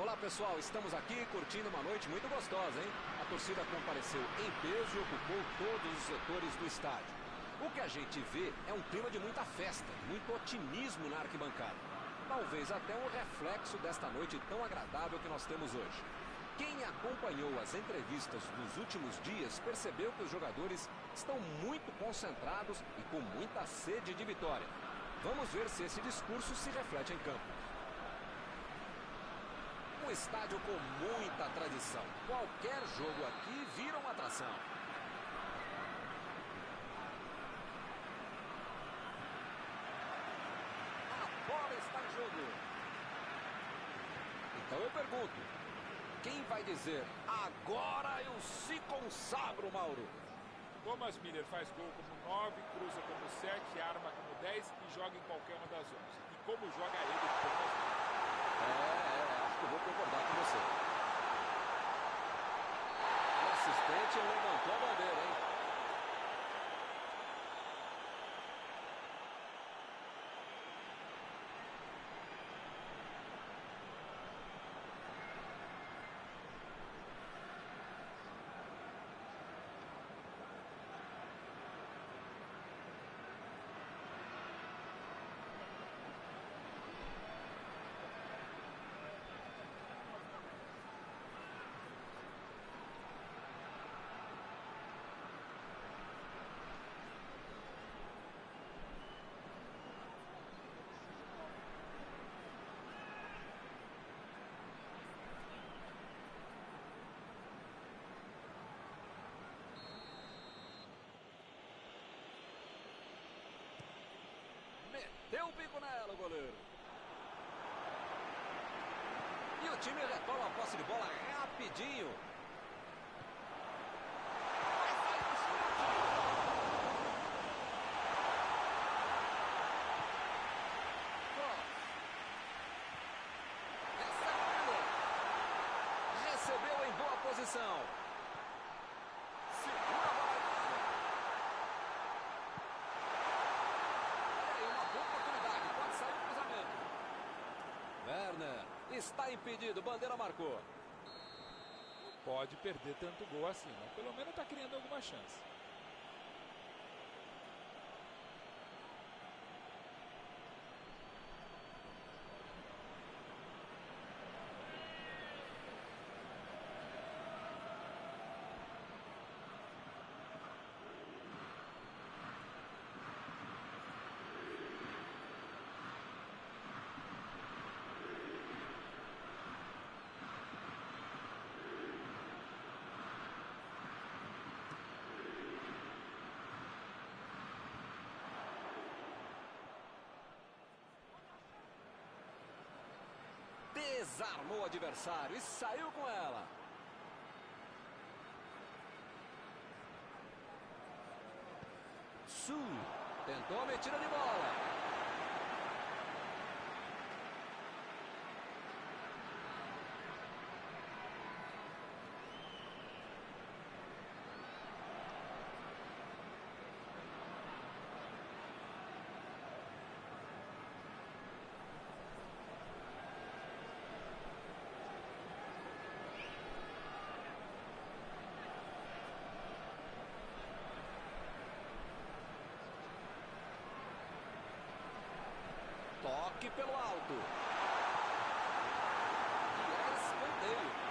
Olá pessoal, estamos aqui curtindo uma noite muito gostosa, hein? A torcida compareceu em peso e ocupou todos os setores do estádio. O que a gente vê é um clima de muita festa, muito otimismo na arquibancada. Talvez até um reflexo desta noite tão agradável que nós temos hoje. Quem acompanhou as entrevistas dos últimos dias percebeu que os jogadores estão muito concentrados e com muita sede de vitória. Vamos ver se esse discurso se reflete em campo. Um estádio com muita tradição. Qualquer jogo aqui vira uma atração. A bola está em jogo. Então eu pergunto, quem vai dizer, agora eu se consagro, Mauro? Thomas Miller faz gol como 9, cruza como 7, arma como 10 e joga em qualquer uma das 11. E como joga ele, Thomas Miller? Acho que eu vou concordar com você. O assistente levantou a bandeira, hein? Meteu o bico nela, o goleiro. E o time retoma a posse de bola rapidinho. Recebeu em boa posição. Segura a bola. Werner está impedido, bandeira marcou. Não pode perder tanto gol assim, né? Pelo menos está criando alguma chance. Desarmou o adversário e saiu com ela. Su tentou a metida de bola. Toque pelo alto. E é escanteio.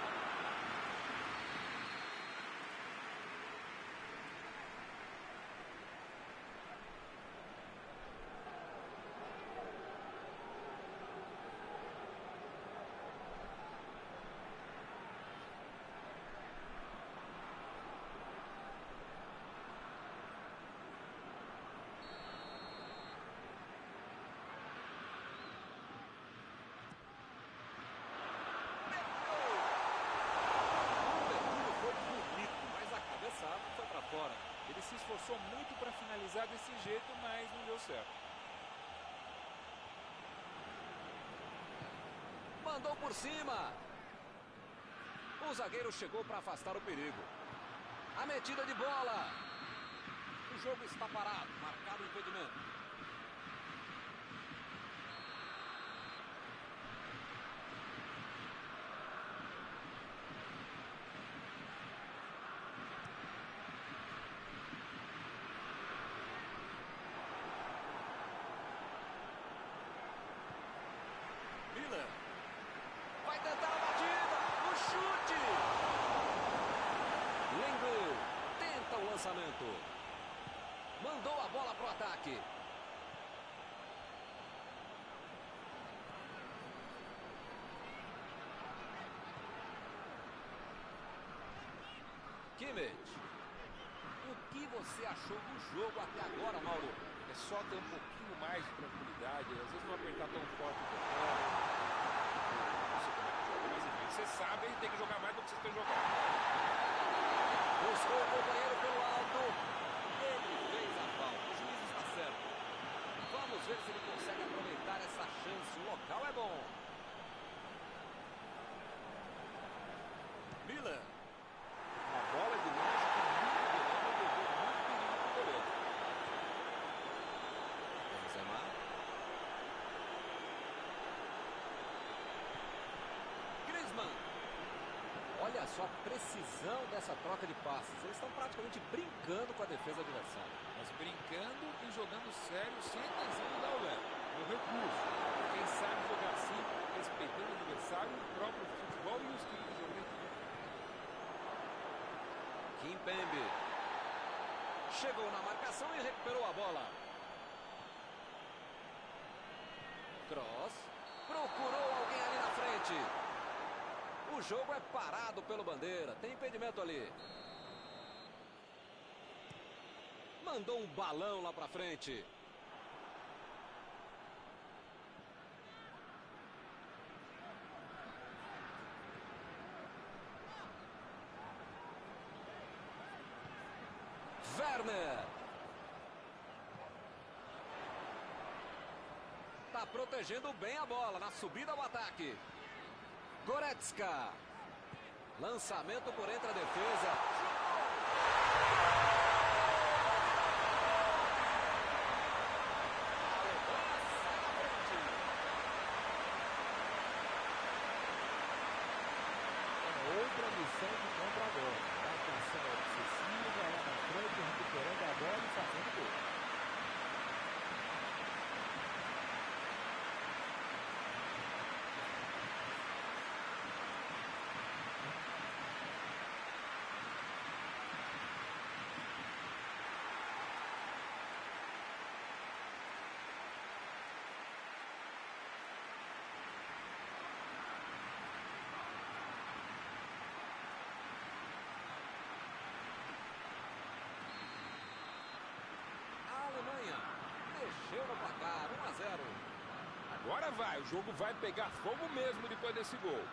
Foi para fora. Ele se esforçou muito para finalizar desse jeito, mas não deu certo. Mandou por cima. O zagueiro chegou para afastar o perigo. A metida de bola. O jogo está parado. Marcado o impedimento. lançamento. Mandou a bola pro ataque. Kimmich. O que você achou do jogo até agora, Mauro? É só ter um pouquinho mais de tranquilidade, às vezes não apertar tão forte o botão. Não sei como é que joga, mas enfim, você sabe, tem que jogar mais do que vocês estão jogando. Buscou o companheiro pelo alto. Ele fez a falta. O juiz está certo. Vamos ver se ele consegue aproveitar essa chance. O local é bom. Miller. A bola de longe com muito perigo, levou muito perigo pro goleiro. Benzema. Griezmann. Olha só a precisão dessa troca de passes. Eles estão praticamente brincando com a defesa adversária. Mas brincando e jogando sério, sem intenção de dar o leve. No recurso. Quem sabe jogar assim, respeitando o adversário, o próprio futebol e o estilo de jogo da equipe. Kimpembe. Chegou na marcação e recuperou a bola. Cross. Procurou alguém ali na frente. O jogo é parado pelo bandeira. Tem impedimento ali. Mandou um balão lá pra frente. Werner. Tá protegendo bem a bola na subida ao ataque. Goretzka. Lançamento por entre a defesa. A Alemanha sai na frente. Outra missão de contra-gol. Marcação obsessiva, lá na frente, recuperando a bola e fazendo gol. Mexeu no placar, 1-0. Agora vai, o jogo vai pegar fogo mesmo depois desse gol.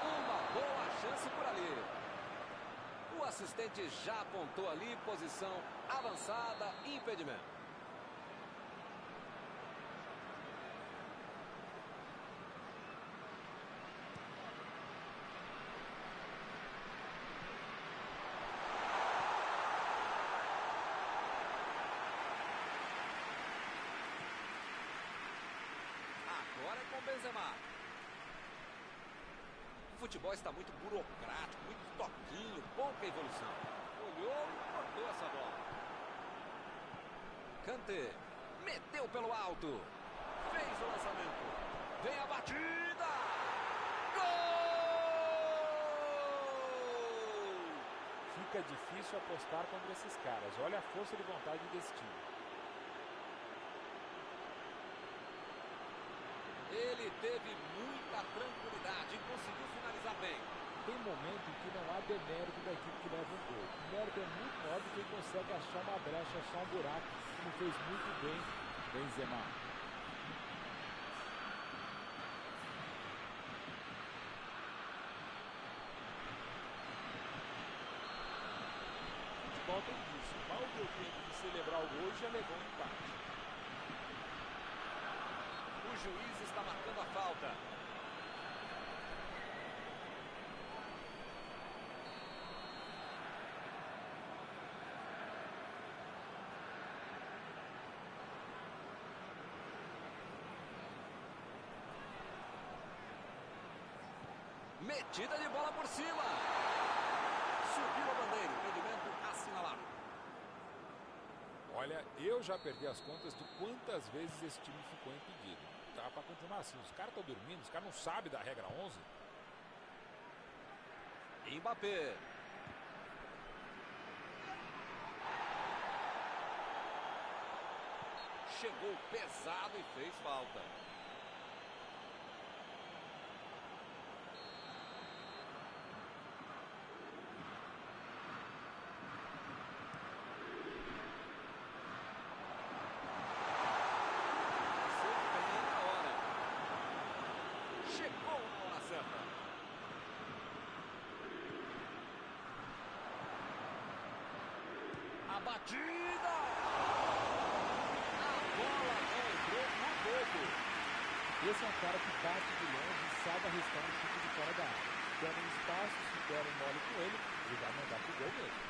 Uma boa chance por ali. O assistente já apontou ali, posição avançada, impedimento. Agora é com Benzema. O futebol está muito burocrático, muito toquinho, pouca evolução. Olhou e cortou essa bola. Kanté meteu pelo alto. Fez o lançamento. Vem a batida. Gol! Fica difícil apostar contra esses caras. Olha a força de vontade desse time. Ele teve muita tranquilidade e conseguiu finalizar bem. Tem momento em que não há demérito da equipe que leva um gol. O mérito é muito maior do que quem consegue achar uma brecha, achar um buraco, como fez muito bem Benzema. O futebol tem disso. Mal deu tempo de celebrar o gol e já levou um empate. O juiz está marcando a falta. Metida de bola por cima. Subiu a bandeira. Impedimento assinalado. Olha, eu já perdi as contas de quantas vezes esse time ficou impedido. Não dá pra continuar assim. Os caras estão dormindo, os caras não sabem da regra 11. chegou pesado e fez falta. A batida! A bola não entrou no bobo. Esse é um cara que bate de longe e sabe arriscar um chute de fora da área. Dando um espaço, se der um mole com ele vai mandar pro gol mesmo.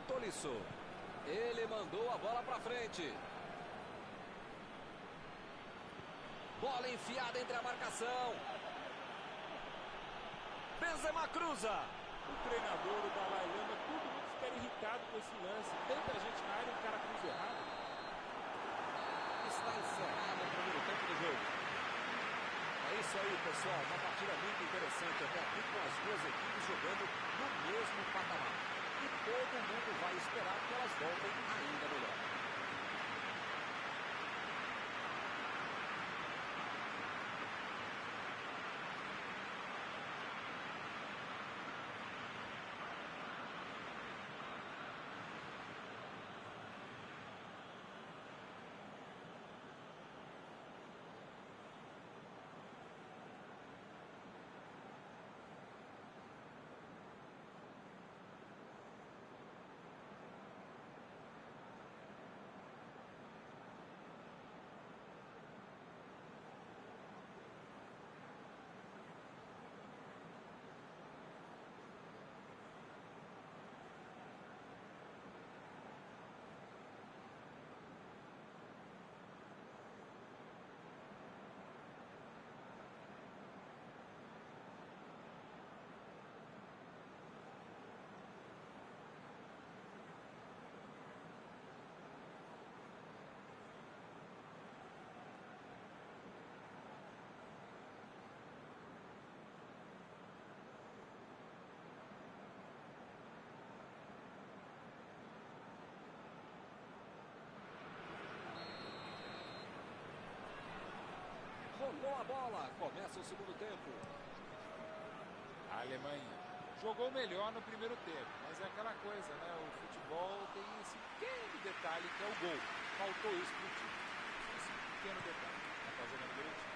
Tolisso. Ele mandou a bola pra frente. Bola enfiada entre a marcação. Benzema cruza. O treinador, o Dalai Lama, todo mundo fica irritado com esse lance. Tanta gente na área e o cara cruza errado. Está encerrado o primeiro tempo do jogo. É isso aí, pessoal. Uma partida muito interessante até aqui, com as duas equipes jogando no mesmo patamar. E todo mundo vai esperar que elas voltem ainda melhor. Rolou a bola. Começa o segundo tempo. A Alemanha jogou melhor no primeiro tempo, mas é aquela coisa, né? O futebol tem esse pequeno detalhe que é o gol. Faltou isso pro time. Esse pequeno detalhe. Não tá jogando direitinho.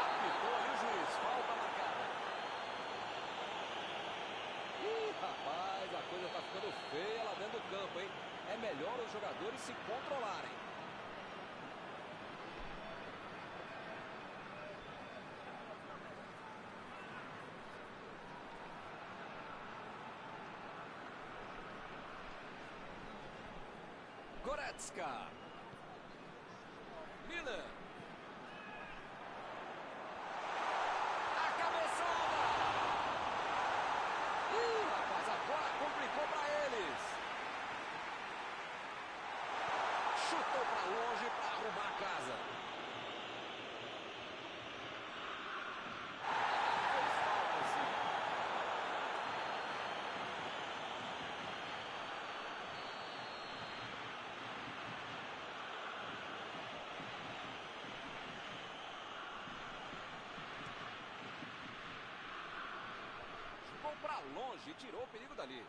Apitou ali o juiz. Falta marcada. Ih, rapaz, a coisa tá ficando feia lá dentro do campo, hein? É melhor os jogadores se controlarem. Goretzka. Miller. A cabeçada. Rapaz, agora complicou para eles. Chutou para longe para arrumar a casa. Fez falta, sim. Jogou para longe e tirou o perigo dali.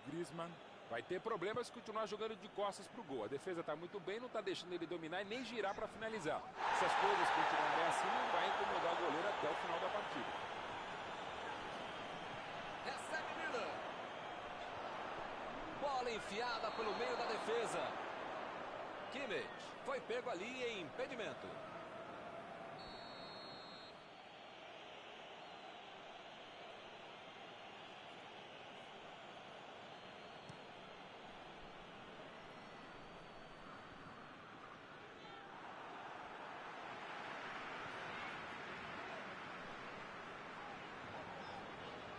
Griezmann vai ter problemas se continuar jogando de costas pro gol. A defesa tá muito bem, não tá deixando ele dominar e nem girar para finalizar. Se as coisas continuarem assim, não vai incomodar o goleiro até o final da partida. Recebe Miller. Bola enfiada pelo meio da defesa. Kimmich foi pego ali em impedimento.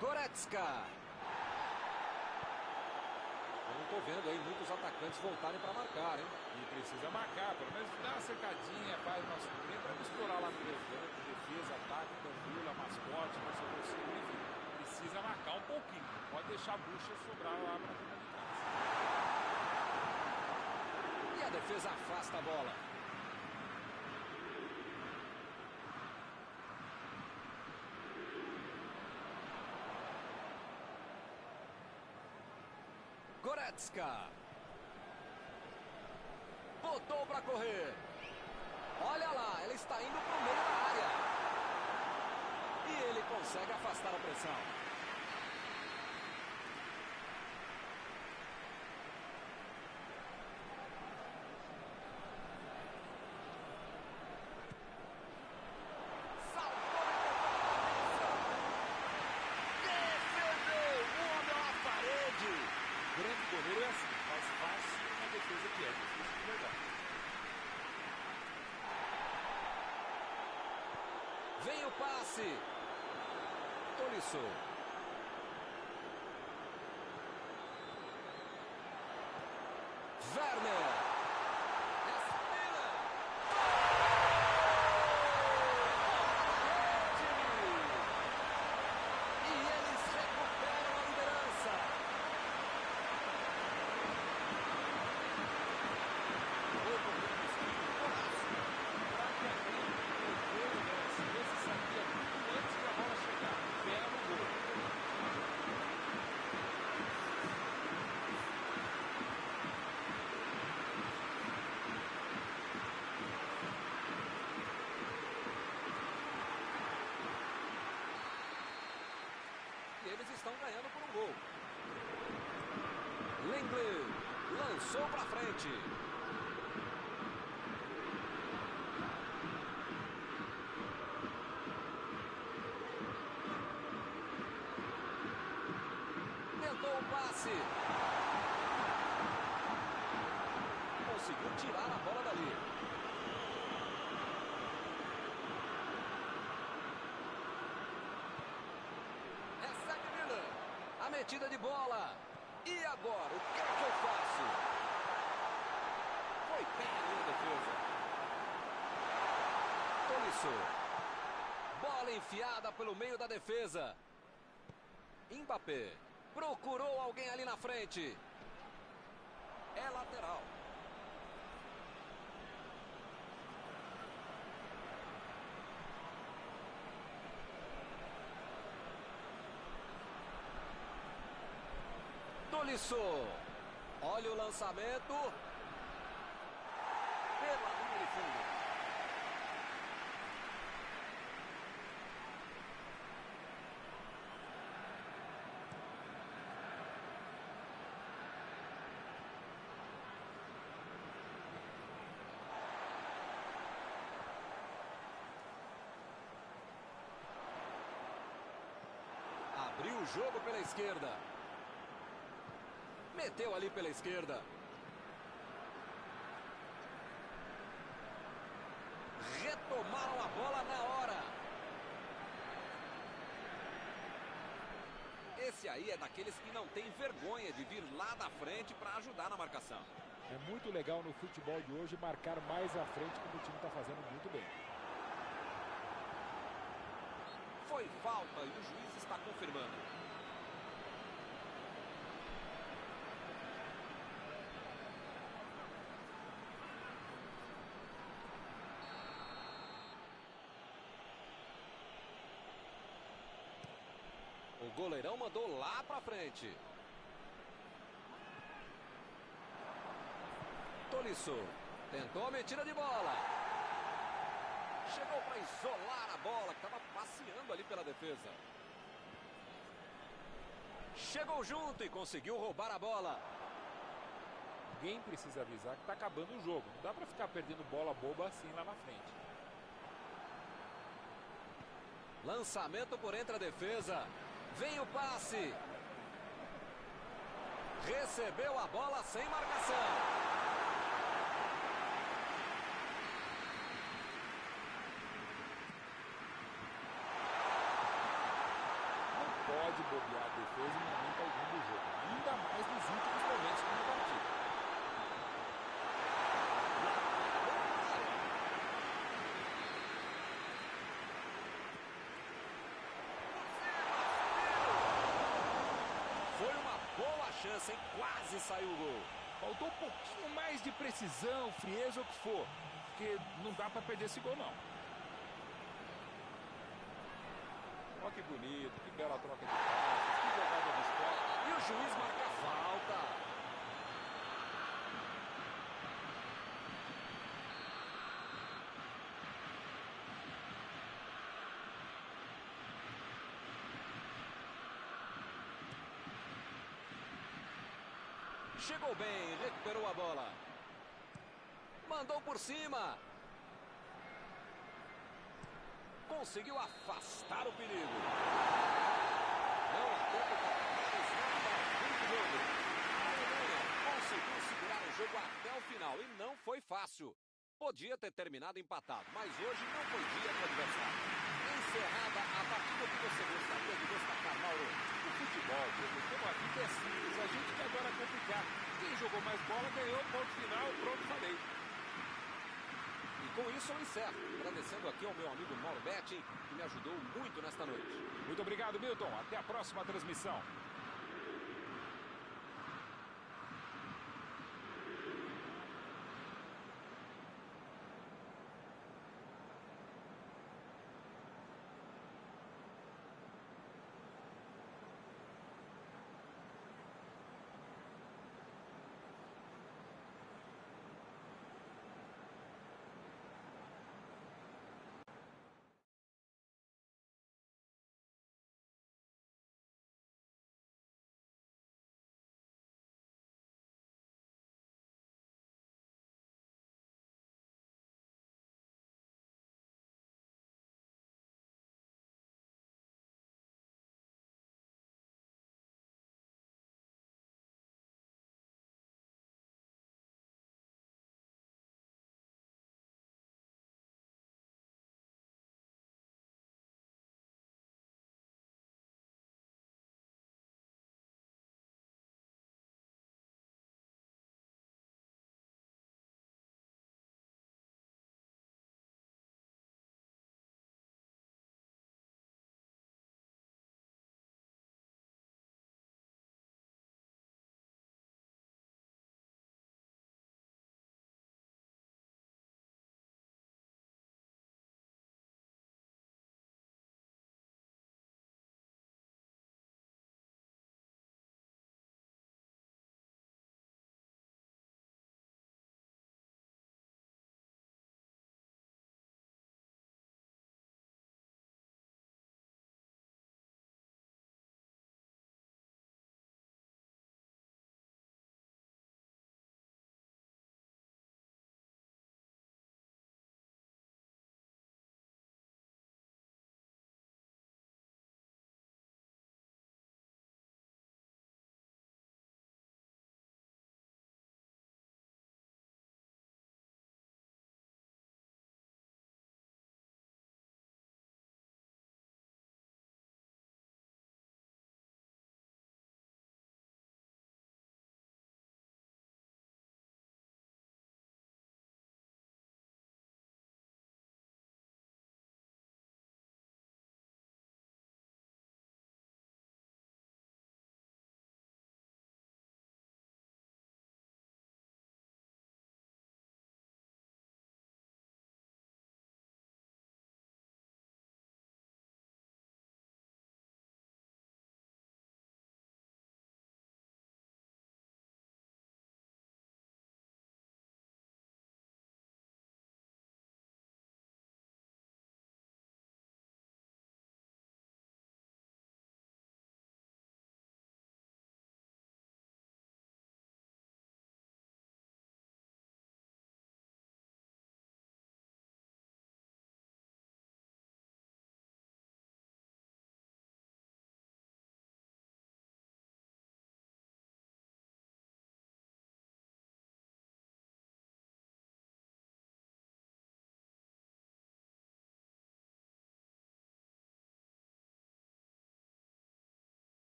Goretzka. tô vendo aí muitos atacantes voltarem para marcar, hein? E precisa marcar, pelo menos dá uma cercadinha, faz uma surpresa para misturar lá no restante, defesa, ataque, gandula, mascote, torcedor, enfim. Precisa marcar um pouquinho, não pode deixar a bucha sobrar lá para dentro de casa. E a defesa afasta a bola. Goretzka. Botou para correr. Olha lá, ela está indo para o meio da área. E ele consegue afastar a pressão. Saltou e defendeu o homem à parede. Grande goleiro é assim, faz fácil uma defesa que é difícil de verdade. Vem o passe. Tolisso. Werner. Essa Miller. E eles recuperam a liderança. Esse sabia muito antes da bola chegar, pega no gol. E eles estão ganhando por um gol. Lenglet lançou para frente. Tentou o passe. Conseguiu tirar a bola dali. Recebe Miller. A metida de bola. E agora, o que é que eu faço? Foi bem ali a defesa. Tolisso. Bola enfiada pelo meio da defesa. Mbappé. Procurou alguém ali na frente. É lateral. Tolisso. Olha o lançamento. Pela linha de fundo. Abriu o jogo pela esquerda. Meteu ali pela esquerda. Retomaram a bola na hora. Esse aí é daqueles que não tem vergonha de vir lá da frente para ajudar na marcação. É muito legal no futebol de hoje marcar mais à frente, como o time está fazendo muito bem. Foi falta e o juiz está confirmando. O goleirão mandou lá pra frente. Tolisso tentou a metida de bola. Chegou para isolar a bola, que estava passeando ali pela defesa. Chegou junto e conseguiu roubar a bola. Alguém precisa avisar que está acabando o jogo. Não dá para ficar perdendo bola boba assim lá na frente. Lançamento por entre a defesa. Vem o passe. Recebeu a bola sem marcação. Não pode bobear a defesa em momento algum do jogo. Ainda mais nos últimos momentos, como chance, hein? Quase saiu o gol. Faltou um pouquinho mais de precisão, frieza ou o que for. Porque não dá para perder esse gol, não. Olha que bonito, que bela troca de passes, que jogada de esporte. E o juiz marca a falta. Chegou bem, recuperou a bola. Mandou por cima. Conseguiu afastar o perigo. Não há tempo para mais nada. Fim do jogo. A Alemanha conseguiu segurar o jogo até o final e não foi fácil. Podia ter terminado empatado, mas hoje não foi dia para o adversário. Encerrada a partida, que você gostaria de destacar, Mauro? O futebol, Pedro, como a vida é simples, a gente que adora complicar. Quem jogou mais bola ganhou, ponto final, pronto, falei. E com isso eu encerro, agradecendo aqui ao meu amigo Mauro Betti, que me ajudou muito nesta noite. Muito obrigado, Milton. Até a próxima transmissão.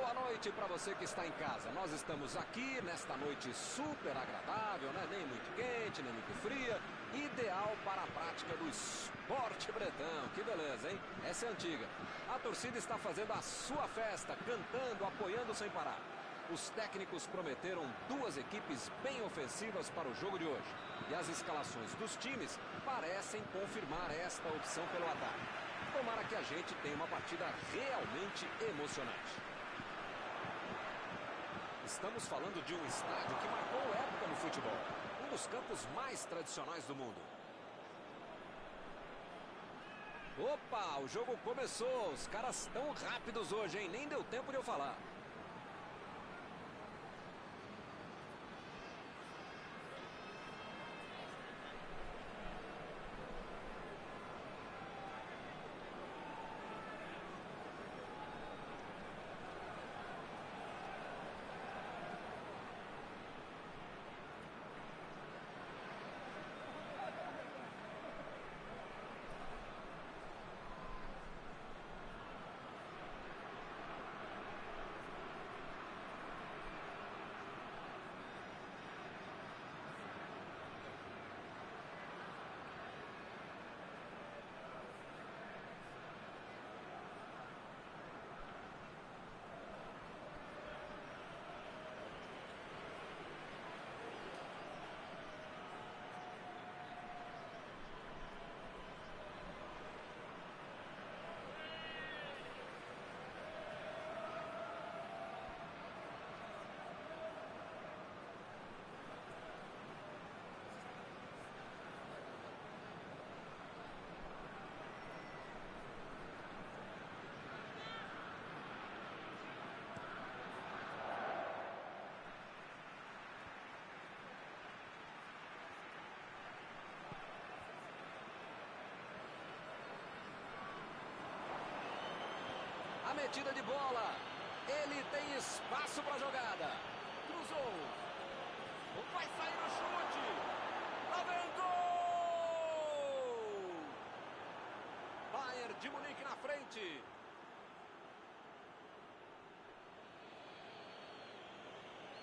Boa noite para você que está em casa. Nós estamos aqui nesta noite super agradável, né? Nem muito quente, nem muito fria. Ideal para a prática do esporte bretão. Que beleza, hein? Essa é antiga. A torcida está fazendo a sua festa, cantando, apoiando sem parar. Os técnicos prometeram duas equipes bem ofensivas para o jogo de hoje. E as escalações dos times parecem confirmar esta opção pelo ataque. Tomara que a gente tenha uma partida realmente emocionante. Estamos falando de um estádio que marcou época no futebol. Um dos campos mais tradicionais do mundo. Opa, o jogo começou. Os caras estão rápidos hoje, hein? Nem deu tempo de eu falar. A metida de bola. Ele tem espaço para a jogada. Cruzou. Vai sair o chute. Lá vem gol! Bayern de Munique na frente.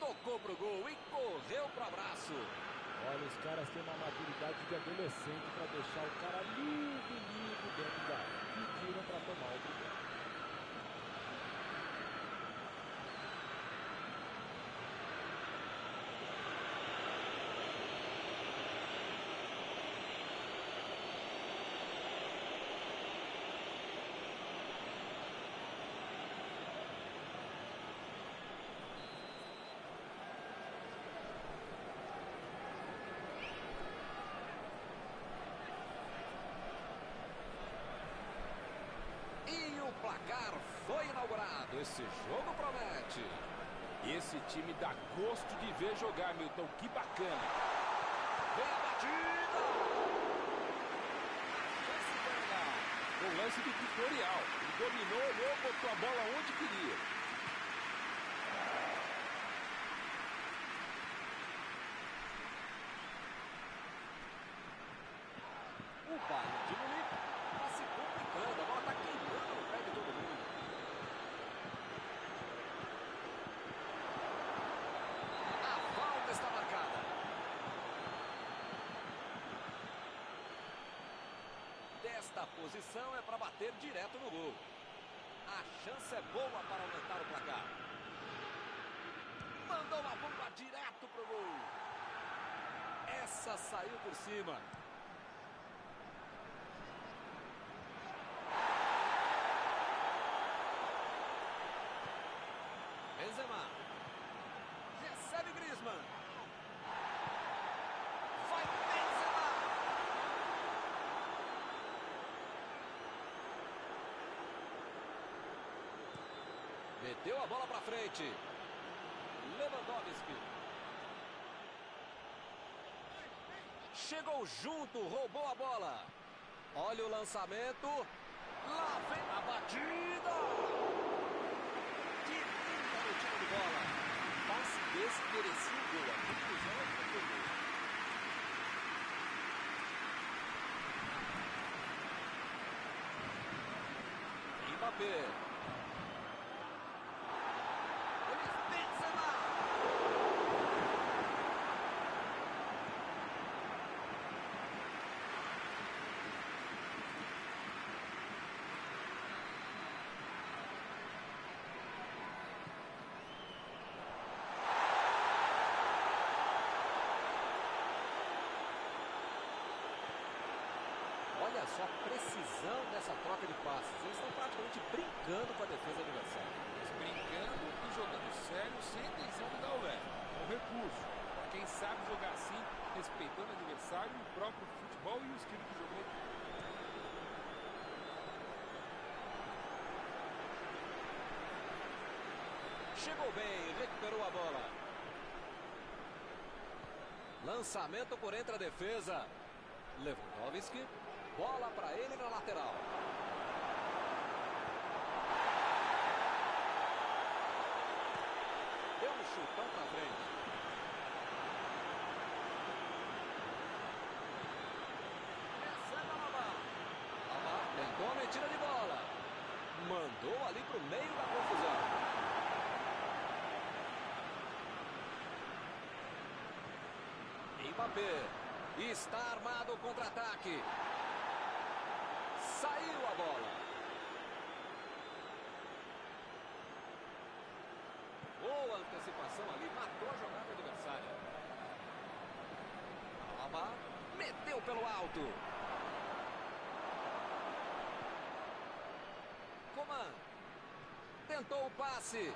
Tocou pro gol e correu pro abraço. Olha, os caras têm uma maturidade de adolescente para deixar o cara livre dentro da área. Pediram para tomar o gol. O placar foi inaugurado. Esse jogo promete. Esse time dá gosto de ver jogar, Milton. Que bacana. Vem a batida. Esse foi legal. O lance do tutorial. Ele dominou, olhou, botou a bola onde queria. O Bayern de Munique está se complicando. A bola está queimando no pé de todo mundo. A falta está marcada. Desta posição é para bater direto no gol. A chance é boa para aumentar o placar. Mandou uma bomba direto pro gol. Essa saiu por cima. Benzema. Recebe Griezmann. Vai Benzema. Meteu a bola para frente. Lewandowski. Chegou junto, roubou a bola. Olha o lançamento. Lá vem a batida. Que linda batida de bola. Passe desse merecia o gol. A conclusão é que foi gol. Mbappé. Olha só a precisão dessa troca de passes. Eles estão praticamente brincando com a defesa adversária. Mas brincando e jogando sério, sem intenção de dar o leve. É um recurso. Para quem sabe jogar assim, respeitando o adversário, o próprio futebol e o estilo de jogo. Chegou bem, recuperou a bola. Lançamento por entre a defesa. Lewandowski. Bola para ele na lateral. Deu um chutão para frente. Recebe a bola. Tentou a metida de bola. Mandou ali para o meio da confusão. Mbappé está armado o contra-ataque. Saiu a bola. Boa antecipação ali, matou a jogada adversária. Alaba meteu pelo alto. Coman tentou o passe.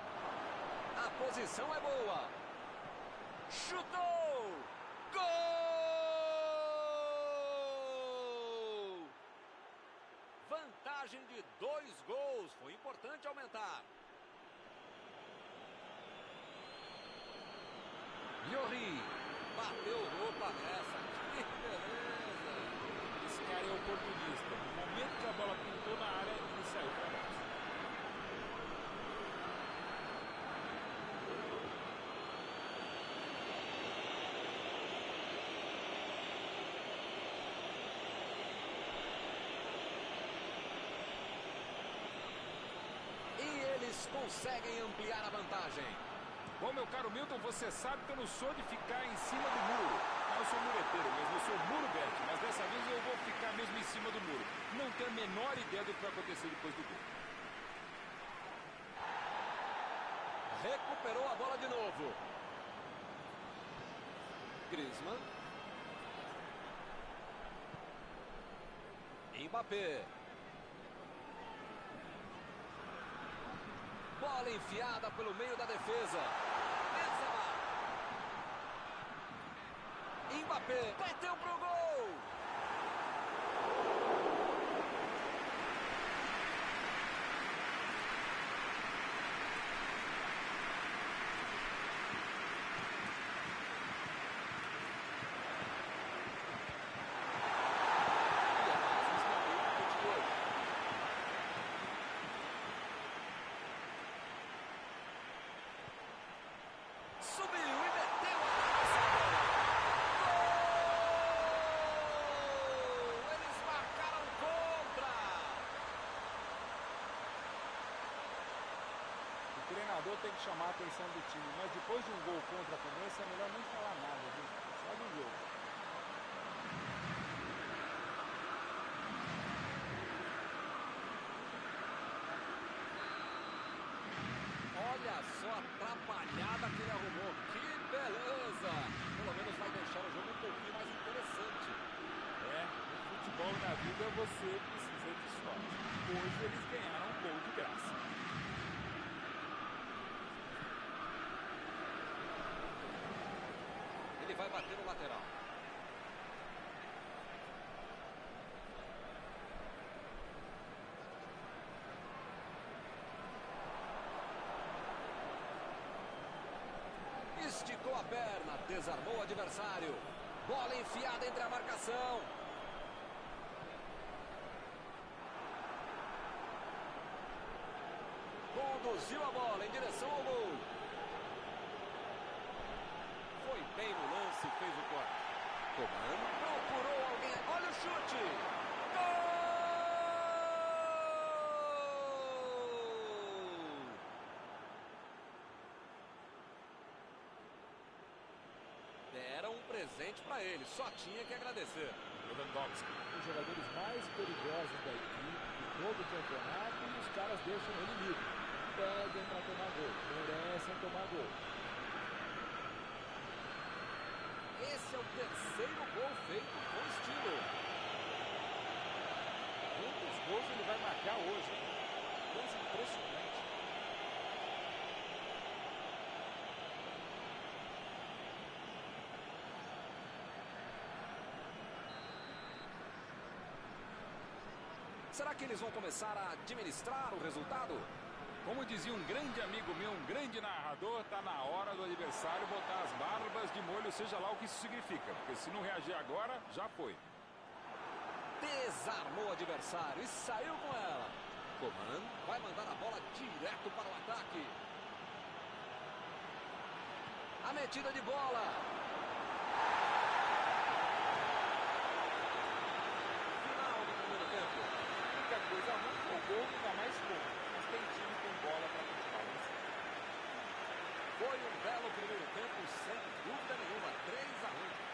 A posição é boa. Chutou. Gol! Vantagem de 2 gols. Foi importante aumentar. Lloris bateu roupa nessa. Que beleza! Esse cara é oportunista. No momento que a bola pintou na área, ele saiu para baixo. Conseguem ampliar a vantagem. Bom, meu caro Milton, você sabe que eu não sou de ficar em cima do muro. Eu sou mureteiro mesmo, eu sou muro-bete, mas dessa vez eu vou ficar mesmo em cima do muro. Não tenho a menor ideia do que vai acontecer depois do gol. Recuperou a bola de novo. Griezmann. Mbappé. Bola enfiada pelo meio da defesa. Mbappé bateu pro gol. Subiu e meteu a gol! Eles marcaram contra! O treinador tem que chamar a atenção do time, mas depois de um gol contra como esse, é melhor nem falar nada, viu? Só do jogo. Olha só a atrapalhada que ele arrumou. Que beleza! Pelo menos vai deixar o jogo um pouquinho mais interessante. No futebol e na vida você precisa de sorte. Hoje eles ganharam um gol de graça. Ele vai bater no lateral. Esticou a perna, desarmou o adversário. Bola enfiada entre a marcação. Conduziu a bola em direção ao gol. Foi bem no lance, fez o corte. Coman procurou alguém. Olha o chute. Gol! Deram um presente para ele, só tinha que agradecer. Lewandowski. Um dos jogadores mais perigosos da equipe, de todo o campeonato, e os caras deixam ele livre. Pedem para tomar gol, merecem tomar gol. Esse é o terceiro gol feito com estilo. ele vai marcar hoje, hein? Coisa impressionante. Será que eles vão começar a administrar o resultado? Como dizia um grande amigo meu, um grande narrador, tá na hora do adversário botar as barbas de molho, seja lá o que isso significa. Porque se não reagir agora, já foi. Desarmou o adversário e saiu com ela. Coman vai mandar a bola direto para o ataque. A metida de bola. Final do primeiro tempo. A única coisa ruim é o gol não dá mais gol. Mas tem time com bola para continuar vencendo. Foi um belo primeiro tempo, sem dúvida nenhuma. 3-1.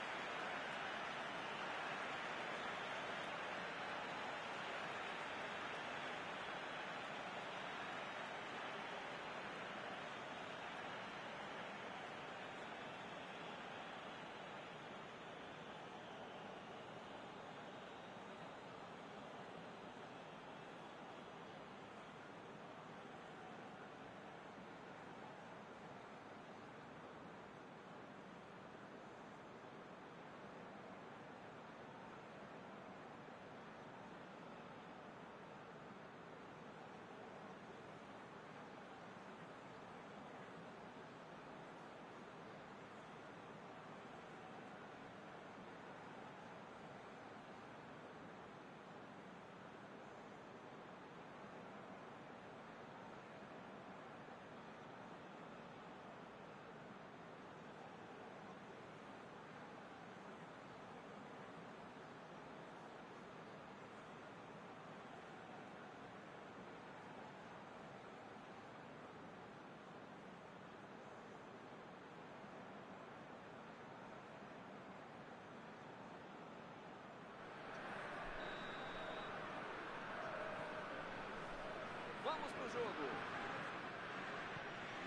Vamos pro jogo.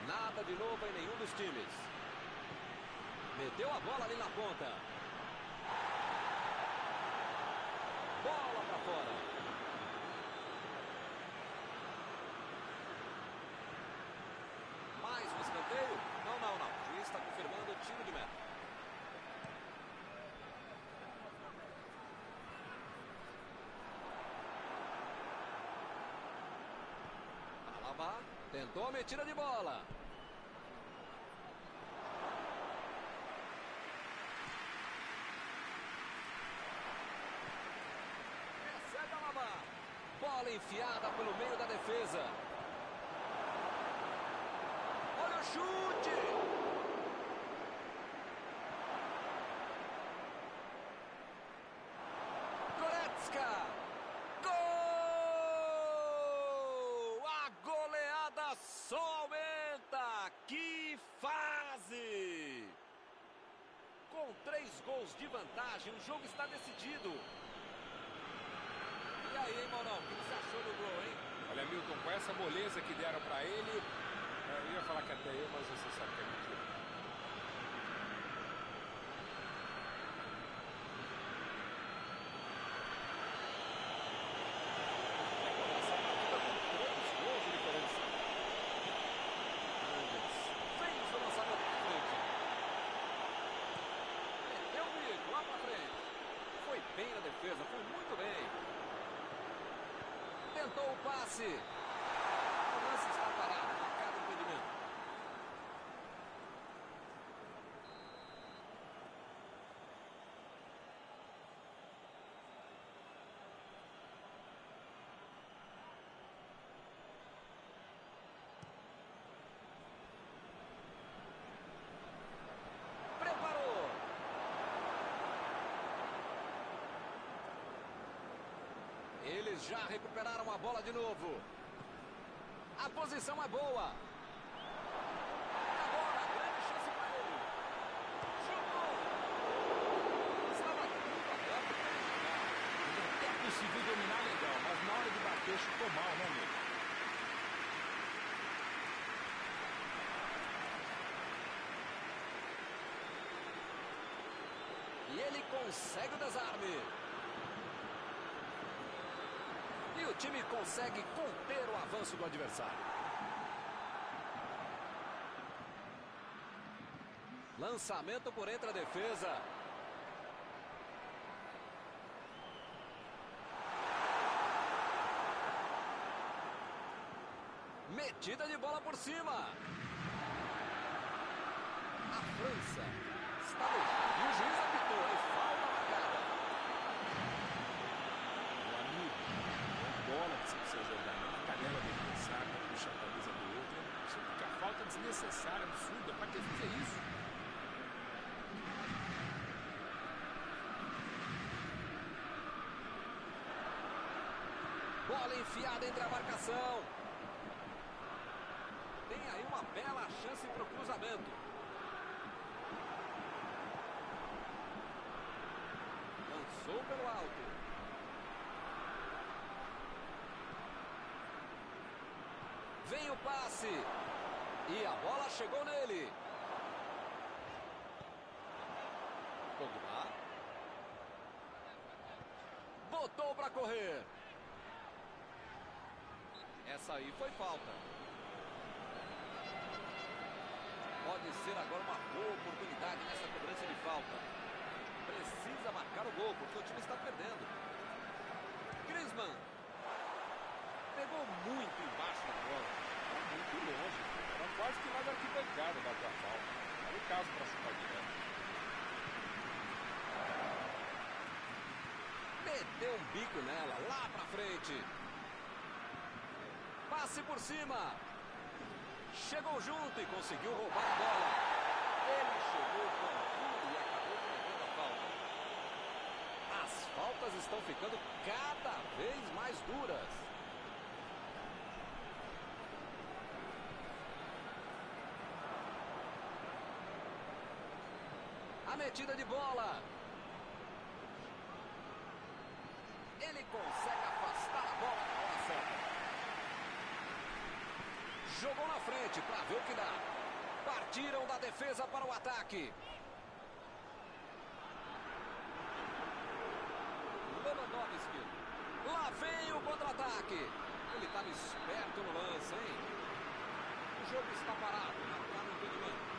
Nada de novo em nenhum dos times. Meteu a bola ali na ponta. Bola para fora. Mais um escanteio? Não. O juiz está confirmando o tiro de meta. Tentou a metida de bola. Recebe a Alaba. Bola enfiada pelo meio da defesa. Olha o chute. Goretzka. Só aumenta! Que fase! Com 3 gols de vantagem, o jogo está decidido. E aí, hein, Maurão? O que você achou do gol, hein? Olha, Milton, com essa moleza que deram para ele, eu ia falar que até eu, mas você sabe que é mentira. Bem na defesa, foi muito bem. Tentou o passe. O lance está parado, marcado o impedimento. Preparou. Eles já recuperaram a bola de novo. A posição é boa. Agora, grande chance para ele. Chutou. Estava tudo aberto para ele jogar. Até conseguiu dominar legal, mas na hora de bater chutou mal, né, amigo? E ele consegue o desarme. E o O time consegue conter o avanço do adversário. Lançamento por entre a defesa. Metida de bola por cima. A França está no... E o juiz apitou, é falta marcada. Meu amigo, é bola que você precisa jogar, não na canela do adversário, puxa a camisa do outro. Isso fica falta desnecessária, absurda. Pra que fazer isso? Bola enfiada entre a marcação. Tem aí uma bela chance para o cruzamento. Lançou pelo alto. Vem o passe. E a bola chegou nele. Pogba. Botou para correr. Essa aí foi falta. Pode ser agora uma boa oportunidade nessa cobrança de falta. Precisa marcar o gol, porque o time está perdendo. Griezmann. Pegou muito embaixo da bola. Muito longe. Era quase que lá da arquibancada bateu a falta. Era o caso para chutar direto. Meteu um bico nela, lá pra frente. Passe por cima. Chegou junto e conseguiu roubar a bola. Ele chegou com tudo e acabou cometendo a falta. As faltas estão ficando cada vez mais duras. A metida de bola. Ele consegue afastar a bola na hora certa. Jogou na frente para ver o que dá. Partiram da defesa para o ataque. Lewandowski. Lá vem o contra-ataque. Ele estava esperto no lance, hein? O jogo está parado. Marcaram o impedimento.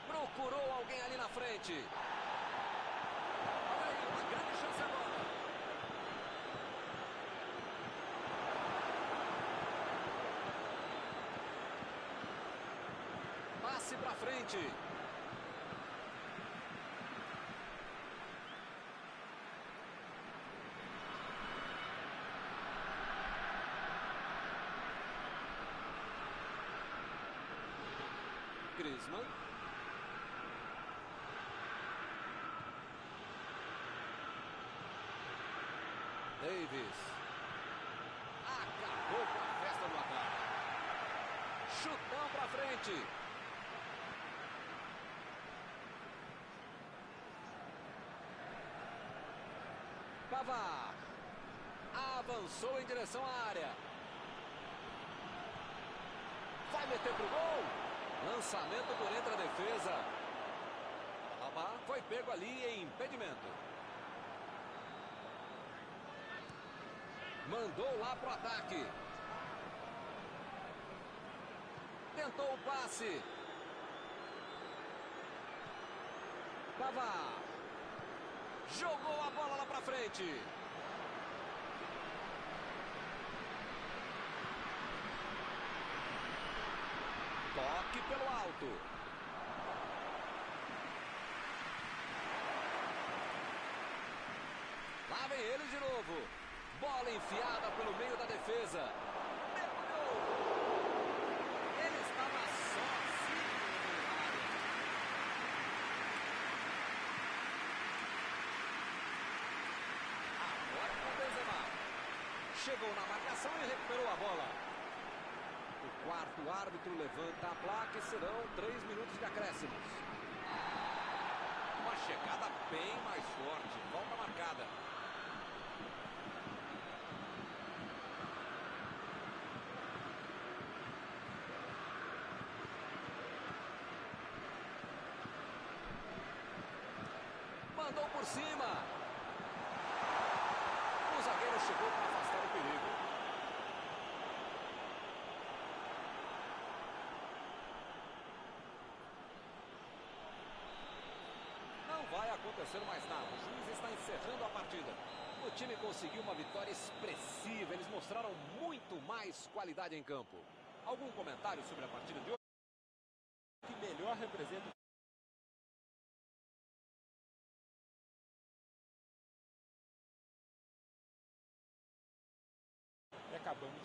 Procurou alguém ali na frente. Olha aí, uma grande chance agora. Passe pra frente. Griezmann. Davis. Acabou com a festa do ataque. Chutão pra frente. Pavard. Avançou em direção à área. Vai meter pro gol. Lançamento por entre a defesa. Pavard foi pego ali em impedimento. Mandou lá pro ataque. Tentou o passe. Pavard. Jogou a bola lá pra frente. Toque pelo alto. Lá vem ele de novo. Bola enfiada pelo meio da defesa. Mergulhou. Ele estava sozinho na área. Agora com o Benzema. Chegou na marcação e recuperou a bola. O quarto árbitro levanta a placa e serão 3 minutos de acréscimos. Uma chegada bem mais forte. Volta marcada. Mandou por cima. O zagueiro chegou para afastar o perigo. Não vai acontecer mais nada. O juiz está encerrando a partida. O time conseguiu uma vitória expressiva. Eles mostraram muito mais qualidade em campo. Algum comentário sobre a partida de hoje? O que melhor representa e acabamos